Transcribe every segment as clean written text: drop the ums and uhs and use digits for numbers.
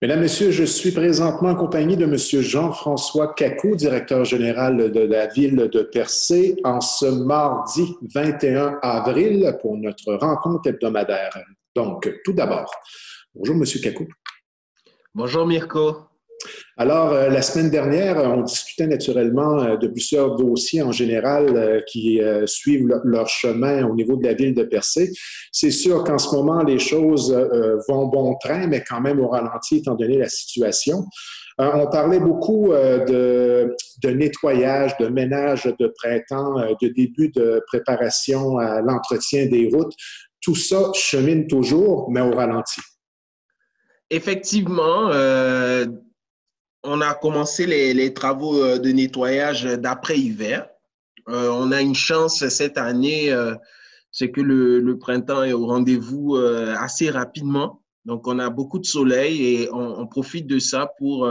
Mesdames, Messieurs, je suis présentement en compagnie de Monsieur Jean-François Cacou, directeur général de la ville de Percé, en ce mardi 21 avril pour notre rencontre hebdomadaire. Donc, tout d'abord, bonjour Monsieur Cacou. Bonjour Mirko. Alors, la semaine dernière, on discutait naturellement de plusieurs dossiers en général qui suivent leur chemin au niveau de la ville de Percé. C'est sûr qu'en ce moment, les choses vont bon train, mais quand même au ralenti étant donné la situation. On parlait beaucoup de nettoyage, de ménage de printemps, de début de préparation à l'entretien des routes. Tout ça chemine toujours, mais au ralenti. Effectivement, on a commencé les travaux de nettoyage d'après-hiver. On a une chance cette année, c'est que le printemps est au rendez-vous assez rapidement. Donc, on a beaucoup de soleil et on profite de ça pour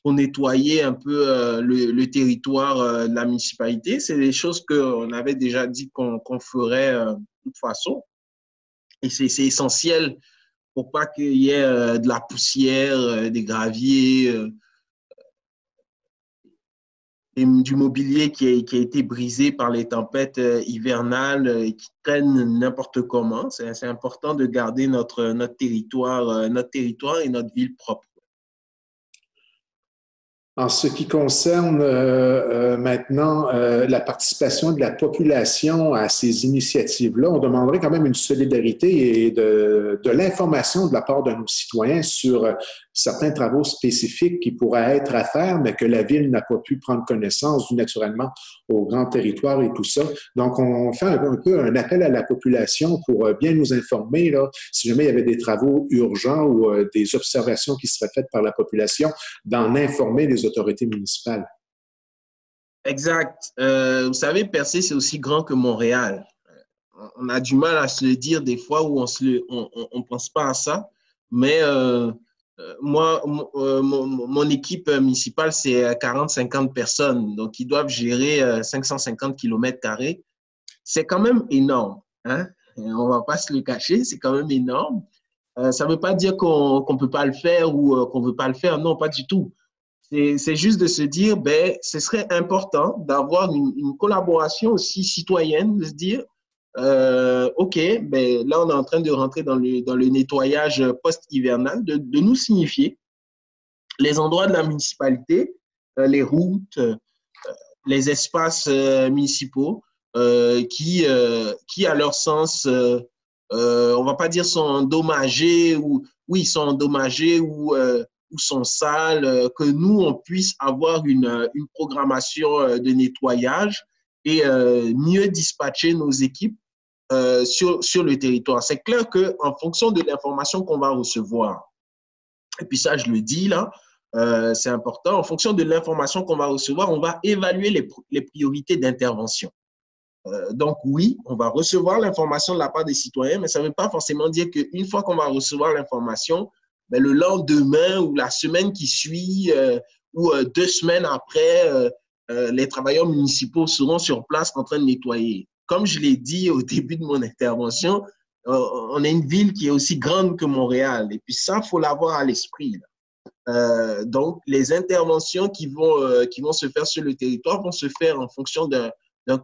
nettoyer un peu le territoire de la municipalité. C'est des choses qu'on avait déjà dit qu'on ferait de toute façon. Et c'est essentiel pour pas qu'il y ait de la poussière, des graviers, du mobilier qui a été brisé par les tempêtes hivernales et qui traînent n'importe comment. C'est important de garder notre territoire et notre ville propre. En ce qui concerne maintenant la participation de la population à ces initiatives-là, on demanderait quand même une solidarité et de l'information de la part de nos citoyens sur certains travaux spécifiques qui pourraient être à faire, mais que la ville n'a pas pu prendre connaissance, dû naturellement au grand territoire et tout ça. Donc, on fait un peu un appel à la population pour bien nous informer, là, si jamais il y avait des travaux urgents ou des observations qui seraient faites par la population, d'en informer les autorités municipales. Exact. Vous savez, Percé, c'est aussi grand que Montréal. On a du mal à se le dire des fois où on pense pas à ça. Mais moi, mon équipe municipale, c'est 40-50 personnes. Donc, ils doivent gérer 550 km². C'est quand même énorme. Hein? On va pas se le cacher, c'est quand même énorme. Ça ne veut pas dire qu'on ne peut pas le faire ou qu'on ne veut pas le faire. Non, pas du tout. C'est juste de se dire, ben, ce serait important d'avoir une collaboration aussi citoyenne, de se dire, OK, ben, là, on est en train de rentrer dans le nettoyage post-hivernal, de nous signifier les endroits de la municipalité, les routes, les espaces municipaux qui, à leur sens, on ne va pas dire sont endommagés ou oui, sont endommagés ou sont sales, que nous, on puisse avoir une programmation de nettoyage et mieux dispatcher nos équipes sur le territoire. C'est clair qu'en fonction de l'information qu'on va recevoir, et puis ça, je le dis là, c'est important, en fonction de l'information qu'on va recevoir, on va évaluer les priorités d'intervention. Donc oui, on va recevoir l'information de la part des citoyens, mais ça ne veut pas forcément dire qu'une fois qu'on va recevoir l'information, ben, le lendemain ou la semaine qui suit ou 2 semaines après, les travailleurs municipaux seront sur place en train de nettoyer. Comme je l'ai dit au début de mon intervention, on est une ville qui est aussi grande que Montréal. Et puis ça, il faut l'avoir à l'esprit. Donc, les interventions qui vont se faire sur le territoire vont se faire en fonction d'un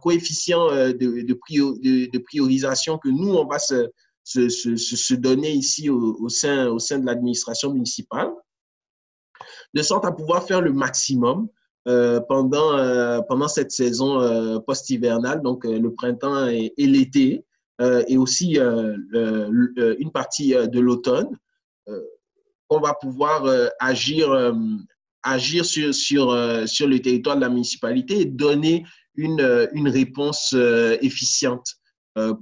coefficient de priorisation que nous, on va se donner ici au sein de l'administration municipale, de sorte à pouvoir faire le maximum pendant cette saison post-hivernale, donc le printemps et l'été, et aussi une partie de l'automne. On va pouvoir agir sur le territoire de la municipalité et donner une réponse efficiente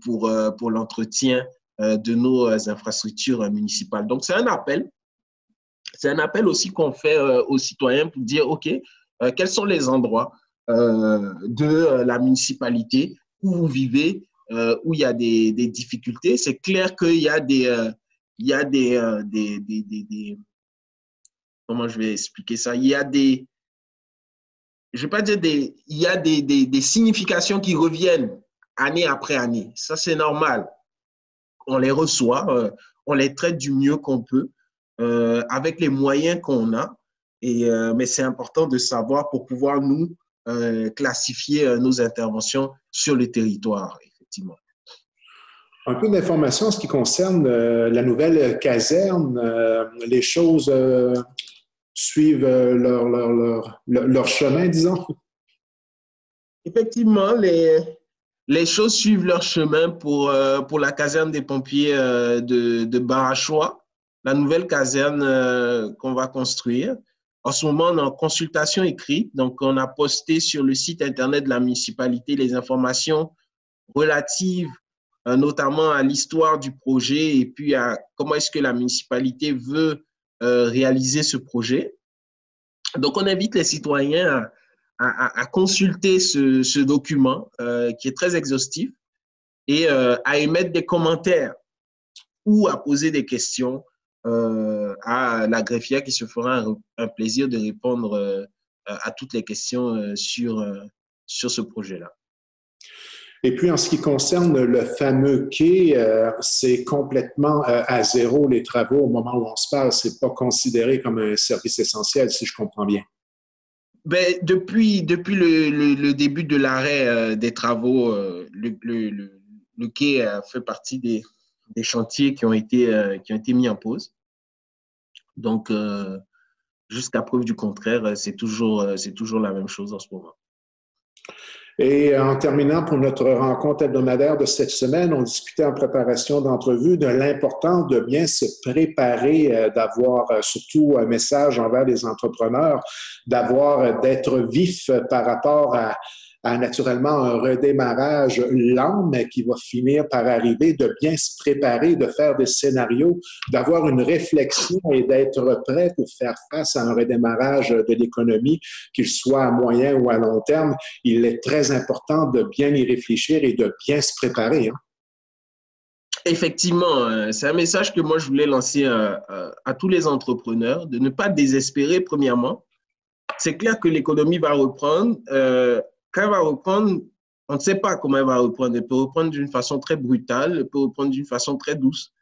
pour l'entretien de nos infrastructures municipales. Donc, c'est un appel. C'est un appel aussi qu'on fait aux citoyens pour dire, OK, quels sont les endroits de la municipalité où vous vivez, où il y a des difficultés. C'est clair qu'il y a comment je vais expliquer ça? Il y a je vais pas dire il y a des significations qui reviennent année après année. Ça, c'est normal. On les reçoit, on les traite du mieux qu'on peut. avec les moyens qu'on a. Mais c'est important de savoir pour pouvoir nous classifier nos interventions sur le territoire, effectivement. Un peu d'informations en ce qui concerne la nouvelle caserne. Les choses suivent leur chemin, disons. Effectivement, les choses suivent leur chemin pour la caserne des pompiers de Barachois, la nouvelle caserne qu'on va construire. En ce moment, on est en consultation écrite, donc on a posté sur le site internet de la municipalité les informations relatives notamment à l'histoire du projet et puis à comment est-ce que la municipalité veut réaliser ce projet. Donc, on invite les citoyens à consulter ce document qui est très exhaustif et à émettre des commentaires ou à poser des questions à la greffière qui se fera un plaisir de répondre à toutes les questions sur ce projet-là. Et puis, en ce qui concerne le fameux quai, c'est complètement à zéro les travaux au moment où on se parle. Ce n'est pas considéré comme un service essentiel, si je comprends bien. Ben, depuis le début de l'arrêt des travaux, le quai fait partie des chantiers qui ont été mis en pause. Donc, jusqu'à preuve du contraire, c'est toujours la même chose en ce moment. Et en terminant pour notre rencontre hebdomadaire de cette semaine, on discutait en préparation d'entrevue de l'importance de bien se préparer, d'avoir surtout un message envers les entrepreneurs, d'être vif par rapport à naturellement un redémarrage lent, mais qui va finir par arriver, de bien se préparer, de faire des scénarios, d'avoir une réflexion et d'être prêt pour faire face à un redémarrage de l'économie, qu'il soit à moyen ou à long terme. Il est très important de bien y réfléchir et de bien se préparer. Hein? Effectivement, c'est un message que moi je voulais lancer à tous les entrepreneurs, de ne pas désespérer premièrement. C'est clair que l'économie va reprendre. Quand elle va reprendre, on ne sait pas comment elle va reprendre. Elle peut reprendre d'une façon très brutale, elle peut reprendre d'une façon très douce.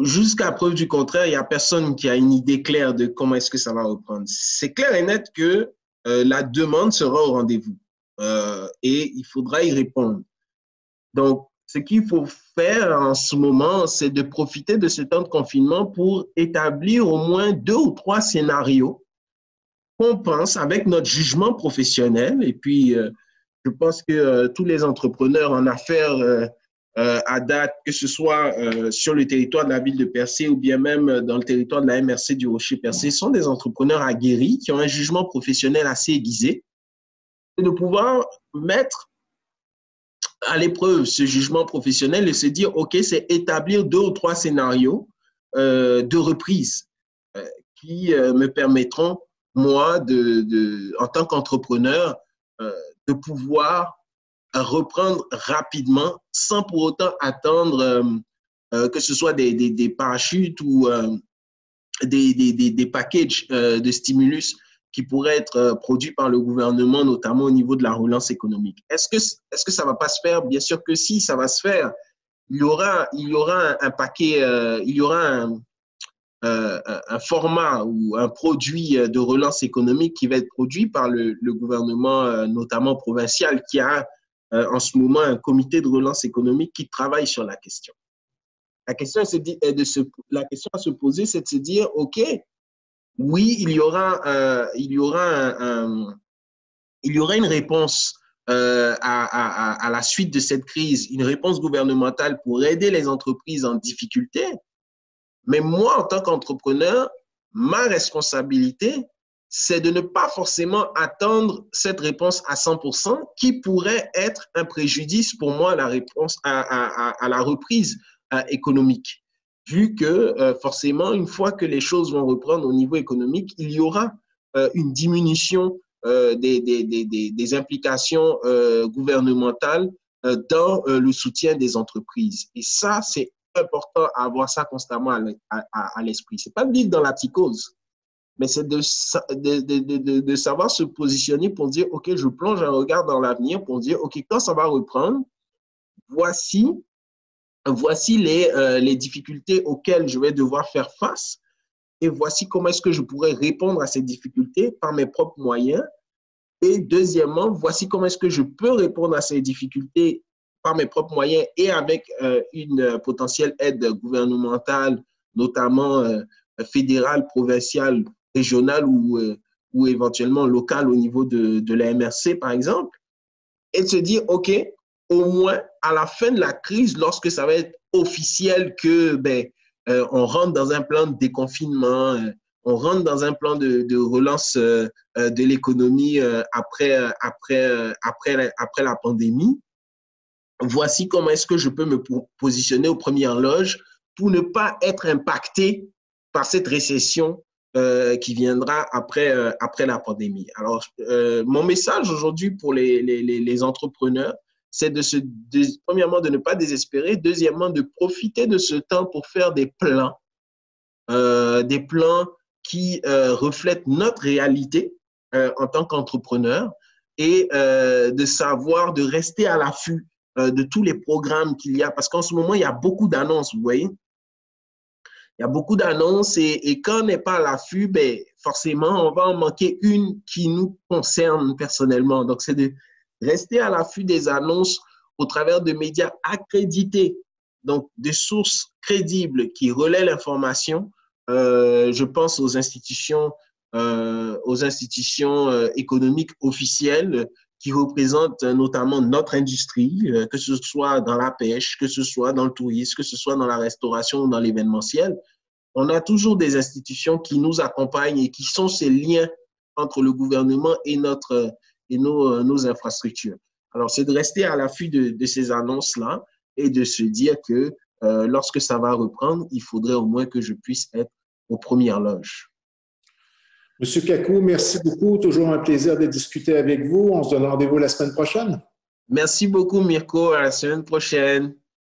Jusqu'à preuve du contraire, il n'y a personne qui a une idée claire de comment est-ce que ça va reprendre. C'est clair et net que la demande sera au rendez-vous et il faudra y répondre. Donc, ce qu'il faut faire en ce moment, c'est de profiter de ce temps de confinement pour établir au moins 2 ou 3 scénarios qu'on pense avec notre jugement professionnel. Et puis, je pense que tous les entrepreneurs en affaires à date, que ce soit sur le territoire de la ville de Percé ou bien même dans le territoire de la MRC du Rocher-Percé, sont des entrepreneurs aguerris qui ont un jugement professionnel assez aiguisé. Et de pouvoir mettre à l'épreuve ce jugement professionnel et se dire, OK, c'est établir 2 ou 3 scénarios de reprise qui me permettront moi, en tant qu'entrepreneur, de pouvoir reprendre rapidement sans pour autant attendre que ce soit des parachutes ou des packages de stimulus qui pourraient être produits par le gouvernement, notamment au niveau de la relance économique. Est-ce que ça ne va pas se faire? Bien sûr que si, ça va se faire. Il y aura un paquet, il y aura un format ou un produit de relance économique qui va être produit par le gouvernement, notamment provincial, qui a en ce moment un comité de relance économique qui travaille sur la question. La question à se poser, c'est de se dire, OK, oui, il y aura une réponse à la suite de cette crise, une réponse gouvernementale pour aider les entreprises en difficulté. Mais moi, en tant qu'entrepreneur, ma responsabilité, c'est de ne pas forcément attendre cette réponse à 100% qui pourrait être un préjudice pour moi à la reprise économique. Vu que forcément, une fois que les choses vont reprendre au niveau économique, il y aura une diminution des implications gouvernementales dans le soutien des entreprises. Et ça, c'est important à avoir ça constamment à l'esprit. Ce n'est pas de vivre dans la psychose, mais c'est de savoir se positionner pour dire, OK, je plonge un regard dans l'avenir pour dire, OK, quand ça va reprendre, voici les difficultés auxquelles je vais devoir faire face et voici comment est-ce que je pourrais répondre à ces difficultés par mes propres moyens. Et deuxièmement, voici comment est-ce que je peux répondre à ces difficultés par mes propres moyens et avec une potentielle aide gouvernementale, notamment fédérale, provinciale, régionale ou éventuellement locale au niveau de la MRC, par exemple, et de se dire, OK, au moins à la fin de la crise, lorsque ça va être officiel que on rentre dans un plan de déconfinement, on rentre dans un plan de relance de l'économie après la pandémie. Voici comment est-ce que je peux me positionner aux premières loges pour ne pas être impacté par cette récession qui viendra après la pandémie. Alors, mon message aujourd'hui pour les entrepreneurs, c'est premièrement, de ne pas désespérer, deuxièmement, de profiter de ce temps pour faire des plans qui reflètent notre réalité en tant qu'entrepreneur et de savoir, de rester à l'affût de tous les programmes qu'il y a, parce qu'en ce moment, il y a beaucoup d'annonces, vous voyez. Il y a beaucoup d'annonces et quand on n'est pas à l'affût, forcément, on va en manquer une qui nous concerne personnellement. Donc, c'est de rester à l'affût des annonces au travers de médias accrédités, donc des sources crédibles qui relaient l'information. Je pense aux institutions économiques officielles qui représentent notamment notre industrie, que ce soit dans la pêche, que ce soit dans le tourisme, que ce soit dans la restauration ou dans l'événementiel. On a toujours des institutions qui nous accompagnent et qui sont ces liens entre le gouvernement et nos infrastructures. Alors, c'est de rester à l'affût de ces annonces-là et de se dire que lorsque ça va reprendre, il faudrait au moins que je puisse être aux premières loges. Monsieur Kakou, merci beaucoup. Toujours un plaisir de discuter avec vous. On se donne rendez-vous la semaine prochaine. Merci beaucoup, Mirko. À la semaine prochaine.